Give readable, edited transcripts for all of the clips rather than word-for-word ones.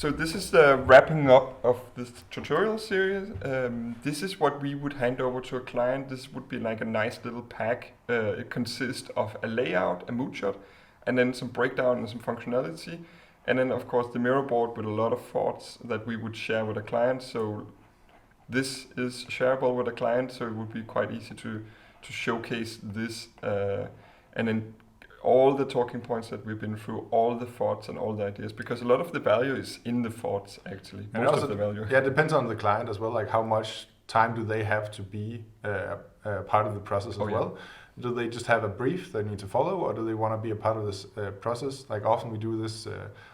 So this is the wrapping up of this tutorial series. This is what we would hand over to a client. This would be like a nice little pack. It consists of a layout, a mood shot, and then some breakdown and some functionality. And then of course the mirror board with a lot of thoughts that we would share with a client. So this is shareable with a client, so it would be quite easy to showcase this and then all the talking points that we've been through, all the thoughts and all the ideas, because a lot of the value is in the thoughts actually. And Most also, of the value. Yeah, it depends on the client as well, like how much time do they have to be part of the process as well. Do they just have a brief they need to follow, or do they want to be a part of this process? Like often we do this,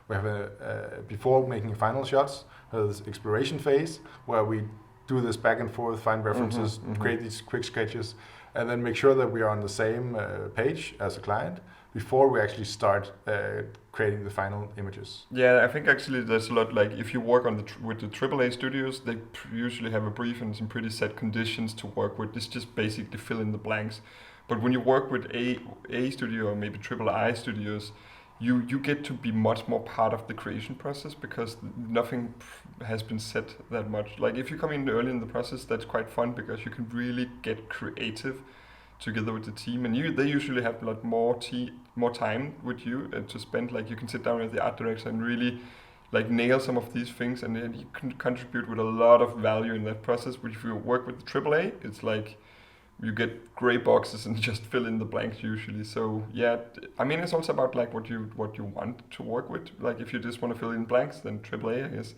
we have before making final shots, this exploration phase where we do this back and forth, find references, create these quick sketches, and then make sure that we are on the same page as a client before we actually start creating the final images. Yeah, I think actually there's a lot, like if you work on with the AAA studios, they usually have a brief and some pretty set conditions to work with. It's just basically fill in the blanks. But when you work with a studio or maybe AAA studios, you get to be much more part of the creation process because nothing has been set that much. Like if you come in early in the process, that's quite fun because you can really get creative together with the team, and they usually have a lot more time with you to spend. Like you can sit down with the art director and really like nail some of these things, and then you can contribute with a lot of value in that process. But if you work with the AAA, it's like you get gray boxes and just fill in the blanks usually. So yeah, I mean it's also about like what you want to work with. Like if you just want to fill in blanks, then AAA, I guess.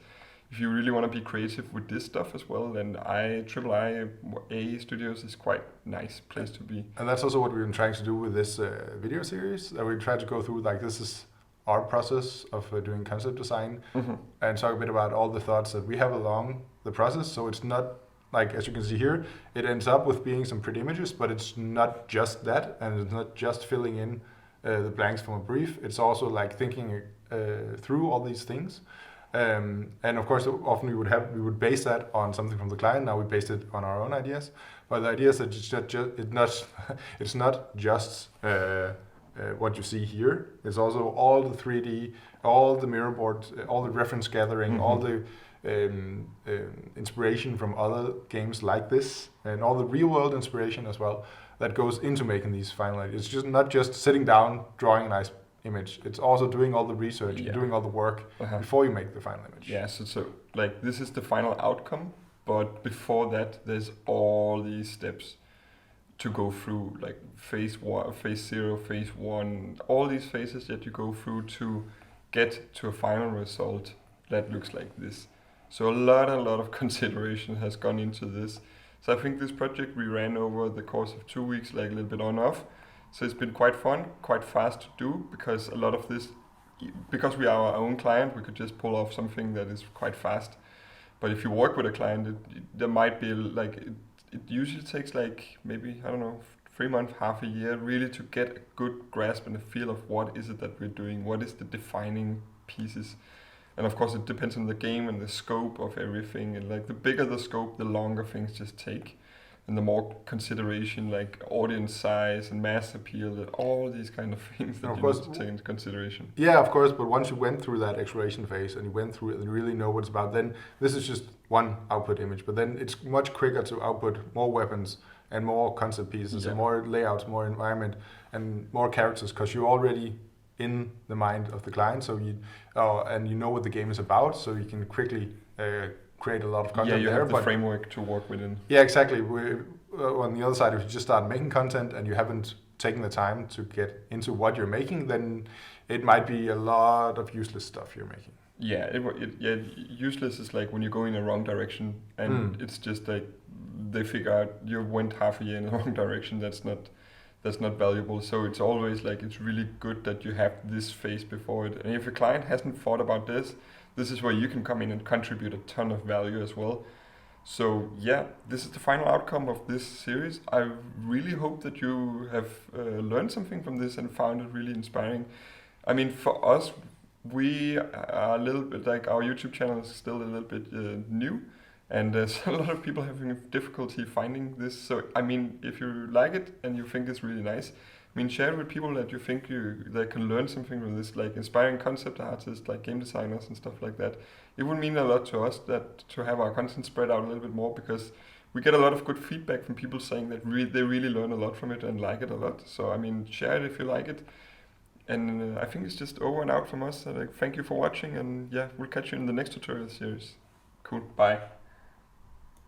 If you really want to be creative with this stuff as well, then AAA studios is quite nice place to be. And that's also what we've been trying to do with this video series. We try to go through like this is our process of doing concept design and talk a bit about all the thoughts that we have along the process. So it's not like, as you can see here, it ends up with being some pretty images, but it's not just that, and it's not just filling in the blanks from a brief. It's also like thinking through all these things. And of course, often we would base that on something from the client. Now we based it on our own ideas, but the idea is that it's not just what you see here. It's also all the 3D, all the mirror board, all the reference gathering, all the inspiration from other games like this, and all the real world inspiration as well that goes into making these final ideas. It's just not just sitting down, drawing a nice image. It's also doing all the research, doing all the work before you make the final image. Yeah, so like this is the final outcome, but before that there's all these steps to go through, like phase 1, phase 0, phase 1, all these phases that you go through to get to a final result that looks like this. So a lot of consideration has gone into this. So I think this project we ran over the course of 2 weeks, like a little bit on off. So it's been quite fun, quite fast to do, because a lot of this, because we are our own client, we could just pull off something that is quite fast. But if you work with a client, there might be like, it usually takes like maybe, I don't know, 3 months, half a year, really to get a good grasp and a feel of what is it that we're doing, what is the defining pieces. And of course it depends on the game and the scope of everything, and like the bigger the scope, the longer things just take. And the more consideration, like audience size and mass appeal, all these kind of things that you need to take into consideration. Yeah, of course, but once you went through that exploration phase and you went through it and you really know what it's about, then this is just one output image. But then it's much quicker to output more weapons and more concept pieces and more layouts, more environment and more characters, because you're already in the mind of the client, so and you know what the game is about, so you can quickly create a lot of content. Yeah, you have the framework to work within. Yeah, exactly. On the other side, if you just start making content and you haven't taken the time to get into what you're making, then it might be a lot of useless stuff you're making. Yeah, useless is like when you go in a wrong direction and it's just like they figure out you went half a year in the wrong direction. That's not valuable. So it's always like it's really good that you have this phase before it. And if a client hasn't thought about this is where you can come in and contribute a ton of value as well. So yeah, this is the final outcome of this series. I really hope that you have learned something from this and found it really inspiring. I mean, for us, we are a little bit like our YouTube channel is still a little bit new. And there's a lot of people having difficulty finding this. So I mean, if you like it and you think it's really nice, I mean, share it with people that you think they can learn something from this, like inspiring concept artists, like game designers and stuff like that. It would mean a lot to us that to have our content spread out a little bit more, because we get a lot of good feedback from people saying that they really learn a lot from it and like it a lot. So I mean, share it if you like it. And I think it's just over and out from us. Thank you for watching, and yeah, we'll catch you in the next tutorial series. Cool. Bye.